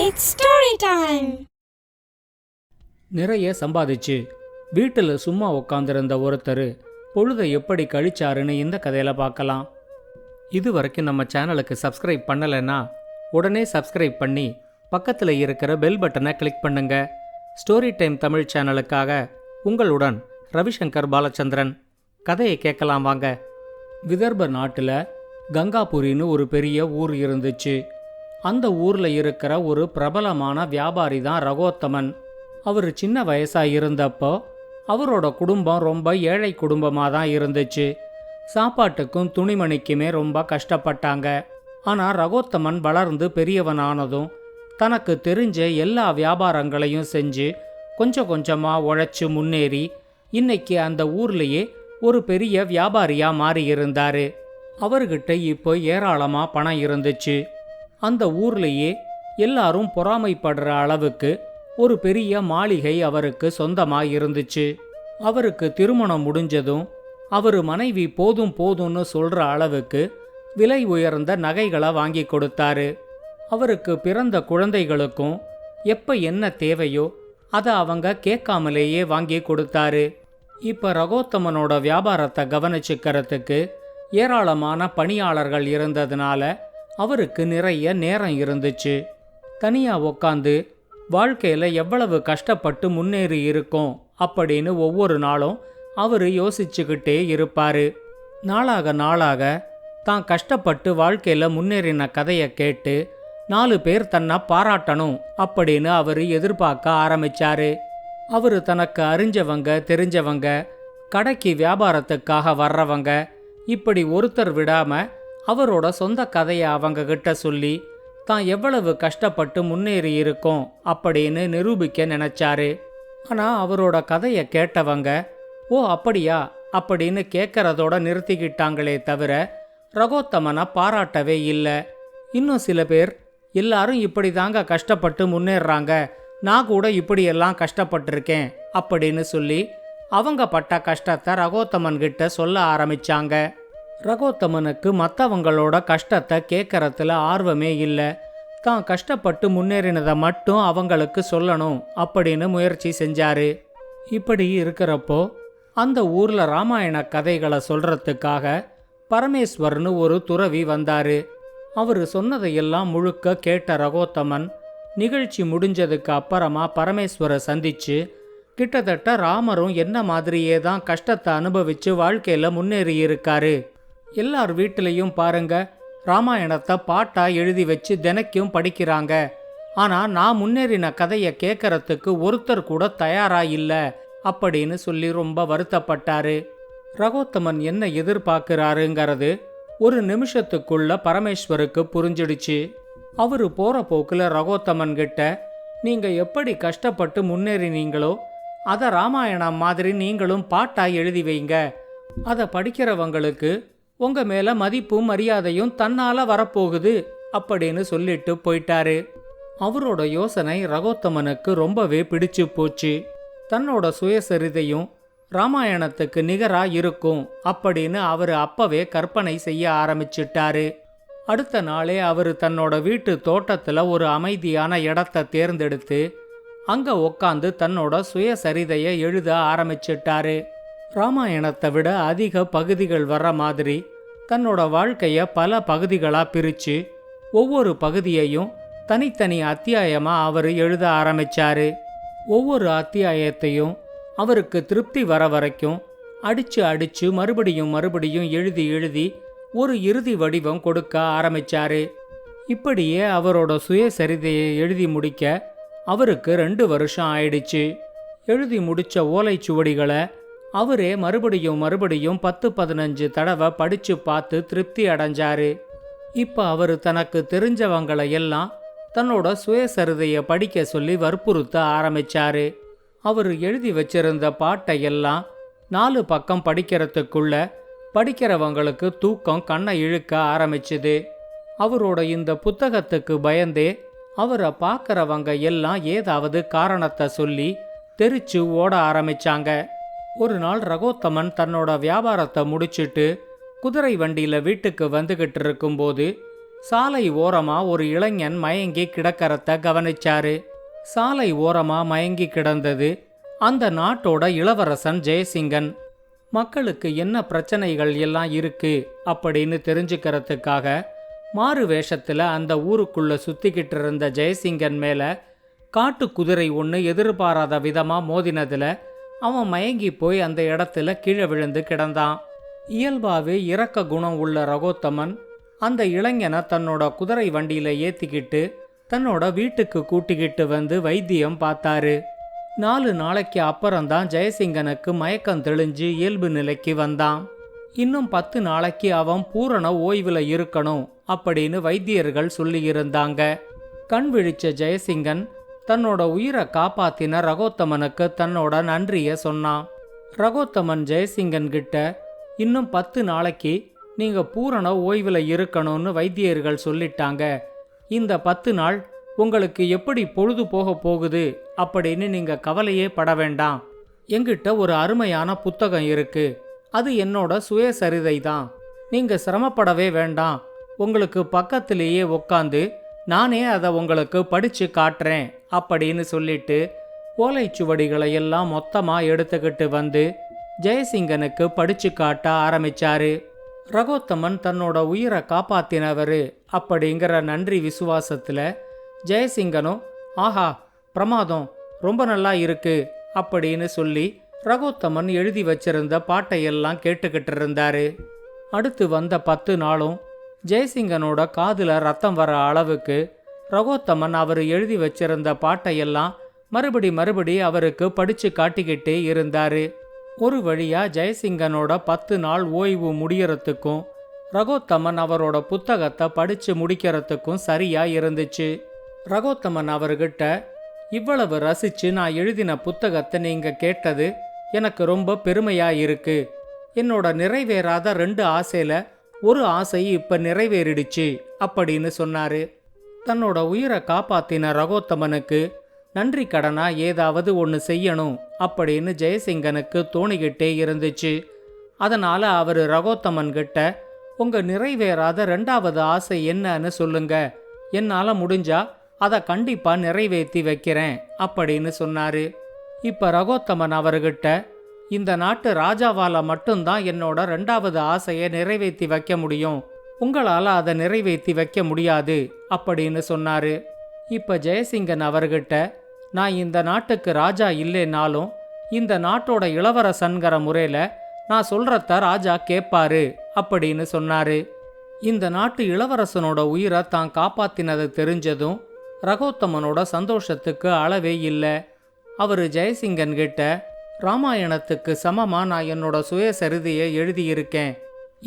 It's story time. நிறைய சம்பாதிச்சு வீட்டில் சும்மா உட்காந்துருந்த ஒருத்தர் பொழுதை எப்படி கழிச்சாருன்னு இந்த கதையில் பார்க்கலாம். இது வரைக்கும் நம்ம சேனலுக்கு சப்ஸ்கிரைப் பண்ணலைன்னா உடனே சப்ஸ்கிரைப் பண்ணி பக்கத்தில் இருக்கிற பெல் பட்டனை கிளிக் பண்ணுங்க. ஸ்டோரி டைம் தமிழ் சேனலுக்காக உங்களுடன் ரவிசங்கர் பாலச்சந்திரன். கதையை கேட்கலாம் வாங்க. விதர்ப நாட்டில் கங்காபுரின்னு ஒரு பெரிய ஊர் இருந்துச்சு. அந்த ஊரில் இருக்கிற ஒரு பிரபலமான வியாபாரி தான் ரகோத்தமன். அவர் சின்ன வயசாக இருந்தப்போ அவரோட குடும்பம் ரொம்ப ஏழை குடும்பமாக தான் இருந்துச்சு. சாப்பாட்டுக்கும் துணிமணிக்குமே ரொம்ப கஷ்டப்பட்டாங்க. ஆனால் ரகோத்தமன் வளர்ந்து பெரியவனானதும் தனக்கு தெரிஞ்ச எல்லா வியாபாரங்களையும் செஞ்சு கொஞ்சம் கொஞ்சமாக உழைச்சி முன்னேறி இன்னைக்கு அந்த ஊர்லேயே ஒரு பெரிய வியாபாரியாக மாறி இருந்தார். அவர்கிட்ட இப்போ ஏராளமாக பணம் இருந்துச்சு. அந்த ஊர்லேயே எல்லாரும் பொறாமைப்படுற அளவுக்கு ஒரு பெரிய மாளிகை அவருக்கு சொந்தமாக இருந்துச்சு. அவருக்கு திருமணம் முடிஞ்சதும் அவர் மனைவி போதும் போதும்னு சொல்கிற அளவுக்கு விலை உயர்ந்த நகைகளை வாங்கி கொடுத்தாரு. அவருக்கு பிறந்த குழந்தைகளுக்கும் எப்போ என்ன தேவையோ அதை அவங்க கேட்காமலேயே வாங்கி கொடுத்தாரு. இப்போ ரகோத்தமனோட வியாபாரத்தை கவனிச்சுக்கிறதுக்கு ஏராளமான பணியாளர்கள் இருந்ததுனால அவருக்கு நிறைய நேரம் இருந்துச்சு. தனியாக உக்காந்து வாழ்க்கையில் எவ்வளவு கஷ்டப்பட்டு முன்னேறி இருக்கோம் அப்படின்னு ஒவ்வொரு நாளும் அவர் யோசிச்சுக்கிட்டே இருப்பார். நாளாக நாளாக தான் கஷ்டப்பட்டு வாழ்க்கையில் முன்னேறின கதையை கேட்டு 4 பேர் தன்னை பாராட்டணும் அப்படின்னு அவர் எதிர்பார்க்க ஆரம்பிச்சாரு. அவர் தனக்கு அறிஞ்சவங்க தெரிஞ்சவங்க கடைக்கு வியாபாரத்துக்காக வர்றவங்க இப்படி ஒருத்தர் விடாம அவரோட சொந்த கதையை அவங்க கிட்ட சொல்லி தான் எவ்வளவு கஷ்டப்பட்டு முன்னேறி இருக்கோம் அப்படின்னு நிரூபிக்க நினைச்சாரு. ஆனால் அவரோட கதையை கேட்டவங்க ஓ அப்படியா அப்படின்னு கேட்கறதோட நிறுத்திக்கிட்டாங்களே தவிர ரகோத்தமனை பாராட்டவே இல்லை. இன்னும் சில பேர் எல்லாரும் இப்படி தாங்க கஷ்டப்பட்டு முன்னேறாங்க, நான் கூட இப்படியெல்லாம் கஷ்டப்பட்டிருக்கேன் அப்படின்னு சொல்லி அவங்க பட்ட கஷ்டத்தை ரகோத்தமன் கிட்ட சொல்ல ஆரம்பிச்சாங்க. ரகோத்தமனுக்கு மற்றவங்களோட கஷ்டத்தை கேட்கறதுல ஆர்வமே இல்லை. தான் கஷ்டப்பட்டு முன்னேறினதை மட்டும் அவங்களுக்கு சொல்லணும் அப்படின்னு முயற்சி செஞ்சாரு. இப்படி இருக்கிறப்போ அந்த ஊர்ல ராமாயண கதைகளை சொல்றதுக்காக பரமேஸ்வர்னு ஒரு துறவி வந்தாரு. அவரு சொன்னதையெல்லாம் முழுக்க கேட்ட ரகோத்தமன் நிகழ்ச்சி முடிஞ்சதுக்கு அப்புறமா பரமேஸ்வரை சந்திச்சு கிட்டத்தட்ட ராமரும் என்ன மாதிரியே தான் கஷ்டத்தை அனுபவிச்சு வாழ்க்கையில முன்னேறி இருக்காரு. எல்லார் வீட்டிலையும் பாருங்க ராமாயணத்தை பாட்டா எழுதி வச்சு தினைக்கும் படிக்கிறாங்க. ஆனா நான் முன்னேறின கதையை கேட்கறதுக்கு ஒருத்தர் கூட தயாரா இல்ல அப்படின்னு சொல்லி ரொம்ப வருத்தப்பட்டாரு. ரகோத்தமன் என்ன எதிர்பார்க்கிறாருங்கிறது ஒரு நிமிஷத்துக்குள்ள பரமேஸ்வருக்கு புரிஞ்சிடுச்சு. அவரு போற போக்குல ரகோத்தமன் கிட்ட நீங்க எப்படி கஷ்டப்பட்டு முன்னேறினீங்களோ அதை ராமாயணம் மாதிரி நீங்களும் பாட்டா எழுதி வைங்க, அதை படிக்கிறவங்களுக்கு உங்க மேல மதிப்பும் மரியாதையும் தன்னால வரப்போகுது அப்படின்னு சொல்லிட்டு போயிட்டாரு. அவரோட யோசனை ரகோத்தமனுக்கு ரொம்பவே பிடிச்சு போச்சு. தன்னோட சுயசரிதையும் ராமாயணத்துக்கு நிகரா இருக்கும் அப்படின்னு அவர் அப்பவே கற்பனை செய்ய ஆரம்பிச்சிட்டாரு. அடுத்த நாளே அவர் தன்னோட வீட்டு தோட்டத்துல ஒரு அமைதியான இடத்தை தேர்ந்தெடுத்து அங்க உக்காந்து தன்னோட சுயசரிதையை எழுத ஆரம்பிச்சிட்டாரு. ராமாயணத்தை விட அதிக பகுதிகள் வர்ற மாதிரி தன்னோட வாழ்க்கைய பல பகுதிகளா பிரிச்சு ஒவ்வொரு பகுதியையும் தனித்தனி அத்தியாயமா அவர் எழுத ஆரம்பிச்சாரு. ஒவ்வொரு அத்தியாயத்தையும் அவருக்கு திருப்தி வர வரைக்கும் அடிச்சு அடிச்சு மறுபடியும் மறுபடியும் எழுதி எழுதி ஒரு இறுதி வடிவம் கொடுக்க ஆரம்பிச்சாரு. இப்படியே அவரோட சுயசரிதையை எழுதி முடிக்க அவருக்கு 2 வருஷம் ஆயிடுச்சு. எழுதி முடிச்ச ஓலைச்சுவடிகளை அவரே மறுபடியும் மறுபடியும் 10-15 தடவை படிச்சு பார்த்து திருப்தி அடைஞ்சாரு. இப்ப அவரு தனக்கு தெரிஞ்சவங்களை எல்லாம் தன்னோட சுயசரிதையை படிக்க சொல்லி வற்புறுத்த ஆரம்பிச்சாரு. அவர் எழுதி வச்சிருந்த பாட்டையெல்லாம் 4 பக்கம் படிக்கிறதுக்குள்ள படிக்கிறவங்களுக்கு தூக்கம் கண்ணை இழுக்க ஆரம்பிச்சுது. அவரோட இந்த புத்தகத்துக்கு பயந்தே அவரை பார்க்கறவங்க எல்லாம் ஏதாவது காரணத்தை சொல்லி தெரிச்சு ஓட ஆரம்பிச்சாங்க. ஒரு நாள் ரகோத்தமன் தன்னோட வியாபாரத்தை முடிச்சிட்டு குதிரை வண்டியில வீட்டுக்கு வந்துகிட்டு இருக்கும்போது சாலை ஓரமா ஒரு இளைஞன் மயங்கி கிடக்கறத கவனிச்சாரு. சாலை ஓரமா மயங்கி கிடந்தது அந்த நாட்டோட இளவரசன் ஜெயசிங்கன். மக்களுக்கு என்ன பிரச்சனைகள் எல்லாம் இருக்கு அப்படின்னு தெரிஞ்சுக்கிறதுக்காக மாறு வேஷத்துல அந்த ஊருக்குள்ள சுத்திக்கிட்டு இருந்த ஜெயசிங்கன் மேல காட்டு குதிரை ஒன்று எதிர்பாராத விதமா மோதினதுல அவன் மயங்கி போய் அந்த இடத்துல கீழே விழுந்து கிடந்தான். இயல்பாவே இரக்க குணம் உள்ள ரகோத்தமன் அந்த இளைஞனை தன்னோட குதிரை வண்டியில ஏத்திக்கிட்டு தன்னோட வீட்டுக்கு கூட்டிக்கிட்டு வந்து வைத்தியம் பார்த்தாரு. 4 நாளைக்கு அப்புறம்தான் ஜெயசிங்கனுக்கு மயக்கம் தெளிஞ்சு இயல்பு நிலைக்கு வந்தான். இன்னும் 10 நாளைக்கு அவன் பூரண ஓய்வுல இருக்கணும் அப்படின்னு வைத்தியர்கள் சொல்லியிருந்தாங்க. கண் விழிச்ச ஜெயசிங்கன் தன்னோட உயிரை காப்பாத்தின ரகோத்தமனுக்கு தன்னோட நன்றிய சொன்னான். ரகோத்தமன் ஜெயசிங்கன் கிட்ட, இன்னும் 10 நாளைக்கு நீங்க பூரண ஓய்வுல இருக்கணும்னு வைத்தியர்கள் சொல்லிட்டாங்க. இந்த 10 நாள் உங்களுக்கு எப்படி பொழுது போக போகுது அப்படின்னு நீங்க கவலையே பட வேண்டாம். என்கிட்ட ஒரு அருமையான புத்தகம் இருக்கு. அது என்னோட சுயசரிதை தான். நீங்க சிரமப்படவே வேண்டாம். உங்களுக்கு பக்கத்திலேயே உக்காந்து நானே அதை உங்களுக்கு படிச்சு காட்டுறேன் அப்படின்னு சொல்லிட்டு ஓலைச்சுவடிகளை எல்லாம் மொத்தமா எடுத்துக்கிட்டு வந்து ஜெயசிங்கனுக்கு படிச்சு காட்ட ஆரம்பிச்சாரு. ரகோத்தமன் தன்னோட உயிரை காப்பாத்தினவரு அப்படிங்கிற நன்றி விசுவாசத்துல ஜெயசிங்கனும் ஆஹா பிரமாதம் ரொம்ப நல்லா இருக்கு அப்படின்னு சொல்லி ரகோத்தமன் எழுதி வச்சிருந்த பாட்டையெல்லாம் கேட்டுக்கிட்டு இருந்தாரு. அடுத்து வந்த 10 நாளும் ஜெயசிங்கனோட காதுல ரத்தம் வர அளவுக்கு ரகோத்தமன் அவர் எழுதி வச்சிருந்த பாட்டையெல்லாம் மறுபடி அவருக்கு படிச்சு காட்டிக்கிட்டே இருந்தாரு. ஒரு வழியா ஜெயசிங்கனோட 10 நாள் ஓய்வு முடியறதுக்கும் ரகோத்தமன் அவரோட புத்தகத்தை படிச்சு முடிக்கிறதுக்கும் சரியா இருந்துச்சு. ரகோத்தமன் அவர்கிட்ட, இவ்வளவு ரசிச்சு நான் எழுதின புத்தகத்தை நீங்க கேட்டது எனக்கு ரொம்ப பெருமையா இருக்கு. என்னோட நிறைவேறாத 2 ஆசையில ஒரு ஆசை இப்ப நிறைவேறிடுச்சு அப்படின்னு சொன்னாரு. தன்னோட உயிரை காப்பாத்தின ரகோத்தமனுக்கு நன்றி கடனா ஏதாவது ஒன்று செய்யணும் அப்படின்னு ஜெயசிங்கனுக்கு தோணிக்கிட்டே இருந்துச்சு. அதனால அவரு ரகோத்தமன் கிட்ட, உங்க நிறைவேறாத 2வது ஆசை என்னன்னு சொல்லுங்க, என்னால முடிஞ்சா அதை கண்டிப்பா நிறைவேற்றி வைக்கிறேன் அப்படின்னு சொன்னாரு. இப்ப ரகோத்தமன் அவர்கிட்ட, இந்த நாட்டு ராஜாவால மட்டும்தான் என்னோட 2வது ஆசையை நிறைவேற்றி வைக்க முடியும், உங்களால அதை நிறைவேற்றி வைக்க முடியாது அப்படின்னு சொன்னாரு. இப்ப ஜெயசிங்கன் அவர்கிட்ட, நான் இந்த நாட்டுக்கு ராஜா இல்லைனாலும் இந்த நாட்டோட இளவரசன்கிற முறையில நான் சொல்றத ராஜா கேட்பாரு அப்படின்னு சொன்னாரு. இந்த நாட்டு இளவரசனோட உயிரை தான் காப்பாத்தினது தெரிஞ்சதும் ரகோத்தமனோட சந்தோஷத்துக்கு அளவே இல்லை. அவரு ஜெயசிங்கன் கிட்ட, ராமாயணத்துக்கு சமமா நான் என்னோட சுயசரிதையை எழுதியிருக்கேன்.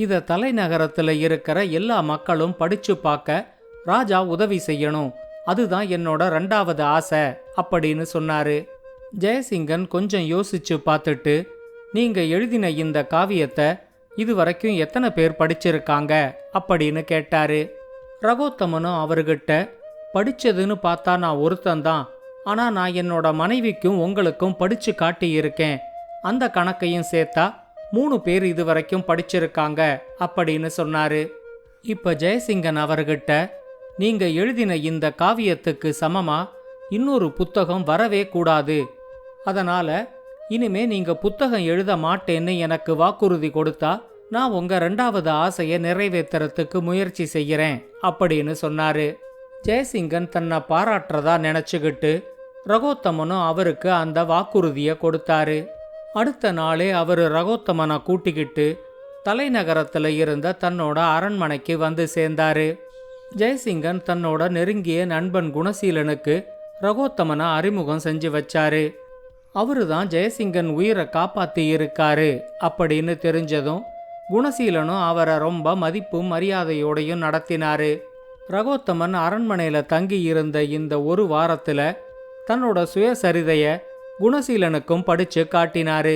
இத தலைநகரத்துல இருக்கிற எல்லா மக்களும் படிச்சு பார்க்க ராஜா உதவி செய்யணும், அதுதான் என்னோட 2வது ஆசை அப்படின்னு சொன்னாரு. ஜெயசிங்கன் கொஞ்சம் யோசிச்சு பார்த்துட்டு, நீங்க எழுதின இந்த காவியத்தை இதுவரைக்கும் எத்தனை பேர் படிச்சிருக்காங்க அப்படின்னு கேட்டாரு. ரகோத்தமனும் அவர்கிட்ட, படிச்சதுன்னு பார்த்தா நான் ஒருத்தந்தான், ஆனா நான் என்னோட மனைவிக்கும் உங்களுக்கும் படிச்சு காட்டியிருக்கேன், அந்த கணக்கையும் சேர்த்தா 3 பேர் இதுவரைக்கும் படிச்சிருக்காங்க அப்படின்னு சொன்னாரு. இப்ப ஜெயசிங்கன் அவர்கிட்ட, நீங்க எழுதின இந்த காவியத்துக்கு சமமா இன்னொரு புத்தகம் வரவே கூடாது, அதனால இனிமே நீங்க புத்தகம் எழுத மாட்டேன்னு எனக்கு வாக்குறுதி கொடுத்தா நான் உங்க 2வது ஆசையை நிறைவேற்றுறதுக்கு முயற்சி செய்யறேன் அப்படின்னு சொன்னாரு. ஜெயசிங்கன் தன்னை பாராட்டுறதா நினைச்சுக்கிட்டு ரகோத்தமனும் அவருக்கு அந்த வாக்குறுதியை கொடுத்தாரு. அடுத்த நாளே அவரு ரகோத்தமனை கூட்டிக்கிட்டு தலைநகரத்துல இருந்த தன்னோட அரண்மனைக்கு வந்து சேர்ந்தாரு. ஜெயசிங்கன் தன்னோட நெருங்கிய நண்பன் குணசீலனுக்கு ரகோத்தமனை அறிமுகம் செஞ்சு வச்சாரு. அவருதான் ஜெயசிங்கன் உயிரை காப்பாத்தி இருக்காரு அப்படின்னு தெரிஞ்சதும் குணசீலனும் அவரை ரொம்ப மதிப்பும் மரியாதையோடையும் நடத்தினாரு. ரகோத்தமன் அரண்மனையில தங்கி இருந்த இந்த 1 வாரத்துல தன்னோட சுயசரிதைய குணசீலனுக்கும் படிச்சு காட்டினாரு.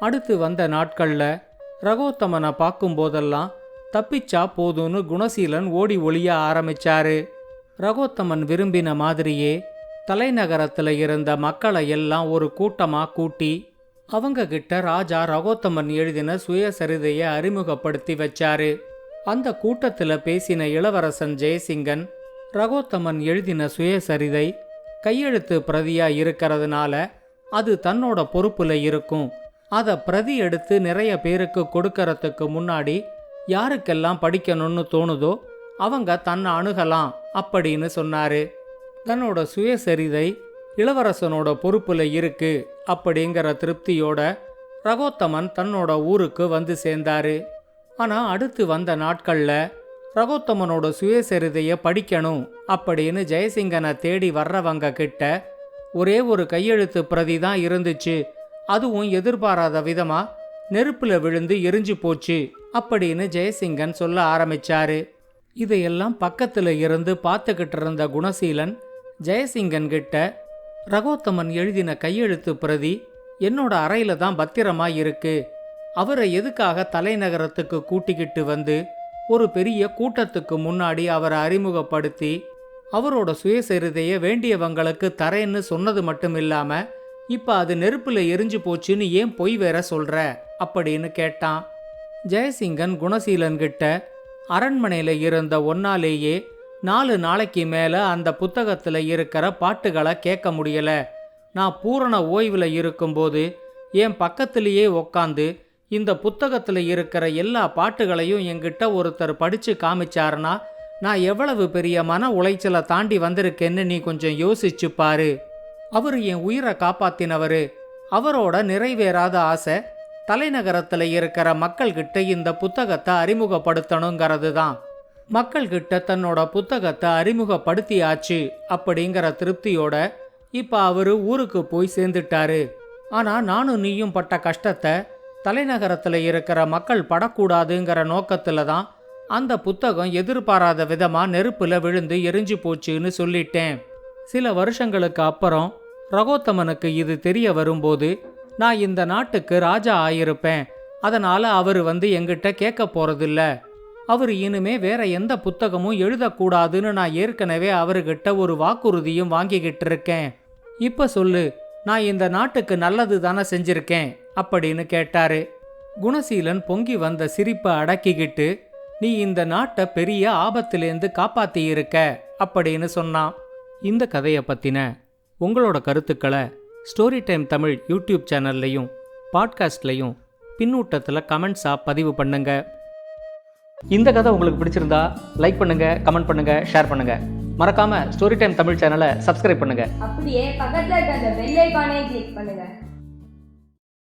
அடுத்து வந்த நாட்கள்ல ரகோத்தமனை பார்க்கும்போதெல்லாம் தப்பிச்சா போதும்னு குணசீலன் ஓடி ஒளிய ஆரம்பிச்சாரு. ரகோத்தமன் விரும்பின மாதிரியே தலைநகரத்துல இருந்த மக்களை எல்லாம் ஒரு கூட்டமா கூட்டி அவங்க கிட்ட ராஜா ரகோத்தமன் எழுதின சுயசரிதையை அறிமுகப்படுத்தி வச்சாரு. அந்த கூட்டத்தில் பேசின இளவரசன் ஜெயசிங்கன் ரகோத்தமன் எழுதின சுயசரிதை கையெழுத்து பிரதியா இருக்கிறதுனால அது தன்னோட பொறுப்புல இருக்கும். அதை பிரதி எடுத்து நிறைய பேருக்கு கொடுக்கறதுக்கு முன்னாடி யாருக்கெல்லாம் படிக்கணும்னு தோணுதோ அவங்க தன்னை அணுகலாம் அப்படின்னு சொன்னாரு. தன்னோட சுயசரிதை இளவரசனோட பொறுப்புல இருக்கு அப்படிங்கிற திருப்தியோட ரகோத்தமன் தன்னோட ஊருக்கு வந்து சேர்ந்தாரு. ஆனா அடுத்து வந்த நாட்கள்ல ரகோத்தமனோட சுயசரிதைய படிக்கணும் அப்படின்னு ஜெயசிங்கனை தேடி வர்றவங்க கிட்ட ஒரே ஒரு கையெழுத்து பிரதி தான் இருந்துச்சு. அதுவும் எதிர்பாராத விதமா நெருப்புல விழுந்து எரிஞ்சு போச்சு அப்படின்னு ஜெயசிங்கன் சொல்ல ஆரம்பிச்சாரு. இதையெல்லாம் பக்கத்துல இருந்து பார்த்துக்கிட்டு இருந்த குணசீலன் ஜெயசிங்கன் கிட்ட, ரகோத்தமன் எழுதின கையெழுத்து பிரதி என்னோட அறையில தான் பத்திரமா இருக்கு. அவரை எதுக்காக தலைநகரத்துக்கு கூட்டிக்கிட்டு வந்து ஒரு பெரிய கூட்டத்துக்கு முன்னாடி அவரை அறிமுகப்படுத்தி அவரோட சுயசரிதைய வேண்டியவங்களுக்கு தரேன்னு சொன்னது மட்டும் இல்லாம இப்ப அது நெருப்புல எரிஞ்சு போச்சுன்னு ஏன் பொய் வேற சொல்ற அப்படின்னு கேட்டான். ஜெயசிங்கன் குணசீலன் கிட்ட, அரண்மனையில இருந்த ஒன்னாலேயே 4 நாளைக்கு மேல அந்த புத்தகத்துல இருக்கிற பாட்டுகளை கேட்க முடியல. நான் பூரண ஓய்வுல இருக்கும்போது என் பக்கத்திலேயே உக்காந்து இந்த புத்தகத்துல இருக்கிற எல்லா பாட்டுகளையும் என்கிட்ட ஒருத்தர் படிச்சு காமிச்சாருன்னா நான் எவ்வளவு பெரிய மன உளைச்சலை தாண்டி வந்திருக்கேன்னு நீ கொஞ்சம் யோசிச்சு பாரு. அவரு என் உயிரை காப்பாத்தினவரு. அவரோட நிறைவேறாத ஆசை தலைநகரத்துல இருக்கிற மக்கள்கிட்ட இந்த புத்தகத்தை அறிமுகப்படுத்தணுங்கிறது தான். மக்கள்கிட்ட தன்னோட புத்தகத்தை அறிமுகப்படுத்தியாச்சு அப்படிங்கிற திருப்தியோட இப்ப அவரு ஊருக்கு போய் சேர்ந்துட்டாரு. ஆனா நானும் நீயும் பட்ட கஷ்டத்தை தலைநகரத்துல இருக்கிற மக்கள் படக்கூடாதுங்கிற நோக்கத்துல தான் அந்த புத்தகம் எதிர்பாராத விதமா நெருப்புல விழுந்து எரிஞ்சு போச்சுன்னு சொல்லிட்டேன். சில வருஷங்களுக்கு அப்புறம் ரகோத்தமனுக்கு இது தெரிய வரும்போது நான் இந்த நாட்டுக்கு ராஜா ஆயிருப்பேன். அதனால அவரு வந்து எங்கிட்ட கேட்க போறதில்ல. அவரு இனிமே வேற எந்த புத்தகமும் எழுதக்கூடாதுன்னு நான் ஏற்கனவே அவர்கிட்ட ஒரு வாக்குறுதியும் வாங்கிக்கிட்டு இருக்கேன். இப்ப சொல்லு, நான் இந்த நாட்டுக்கு நல்லது தானே செஞ்சிருக்கேன் அப்படின்னு கேட்டாரு. குணசீலன் பொங்கி வந்த சிரிப்பை அடக்கிக்கிட்டு, நீ இந்த நாட்டை பெரிய ஆபத்திலேருந்து காப்பாத்தி இருக்க அப்படின்னு சொன்னான். இந்த கதையை பத்தின உங்களோட கருத்துக்களை ஸ்டோரி டைம் தமிழ் யூடியூப் சேனல்லையும் பாட்காஸ்ட்லையும் பின்னூட்டத்தில் கமெண்ட்ஸா பதிவு பண்ணுங்க. இந்த கதை உங்களுக்கு பிடிச்சிருந்தா லைக் பண்ணுங்க, கமெண்ட் பண்ணுங்க, ஷேர் பண்ணுங்க. மறக்காம ஸ்டோரி டைம் தமிழ் சேனலை சப்ஸ்கிரைப் பண்ணுங்க. அப்படியே பக்கத்துல இருக்க அந்த பெல் ஐகானை கிளிக் பண்ணுங்க.